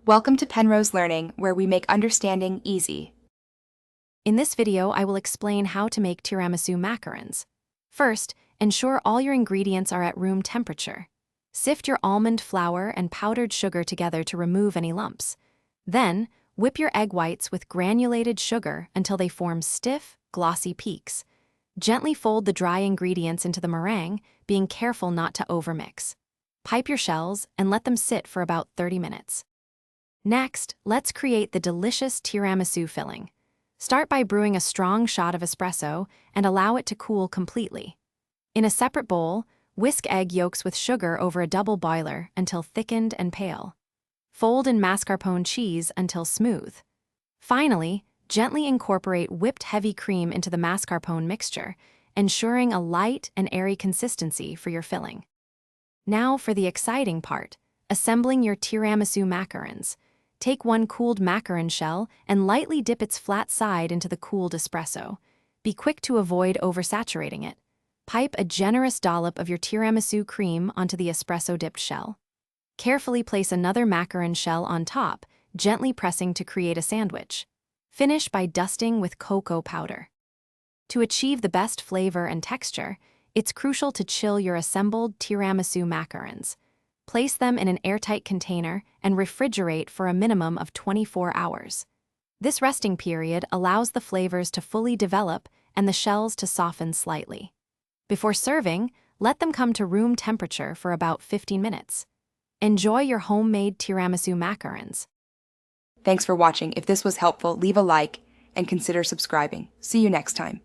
Welcome to Penrose Learning, where we make understanding easy. In this video, I will explain how to make tiramisu macarons. First, ensure all your ingredients are at room temperature. Sift your almond flour and powdered sugar together to remove any lumps. Then, whip your egg whites with granulated sugar until they form stiff, glossy peaks. Gently fold the dry ingredients into the meringue, being careful not to overmix. Pipe your shells and let them sit for about 30 minutes. Next, let's create the delicious tiramisu filling. Start by brewing a strong shot of espresso and allow it to cool completely. In a separate bowl, whisk egg yolks with sugar over a double boiler until thickened and pale. Fold in mascarpone cheese until smooth. Finally, gently incorporate whipped heavy cream into the mascarpone mixture, ensuring a light and airy consistency for your filling. Now for the exciting part, assembling your tiramisu macarons. Take one cooled macaron shell and lightly dip its flat side into the cooled espresso. Be quick to avoid oversaturating it. Pipe a generous dollop of your tiramisu cream onto the espresso-dipped shell. Carefully place another macaron shell on top, gently pressing to create a sandwich. Finish by dusting with cocoa powder. To achieve the best flavor and texture, it's crucial to chill your assembled tiramisu macarons. Place them in an airtight container and refrigerate for a minimum of 24 hours. This resting period allows the flavors to fully develop and the shells to soften slightly. Before serving, let them come to room temperature for about 15 minutes. Enjoy your homemade tiramisu macarons. Thanks for watching. If this was helpful, leave a like and consider subscribing. See you next time.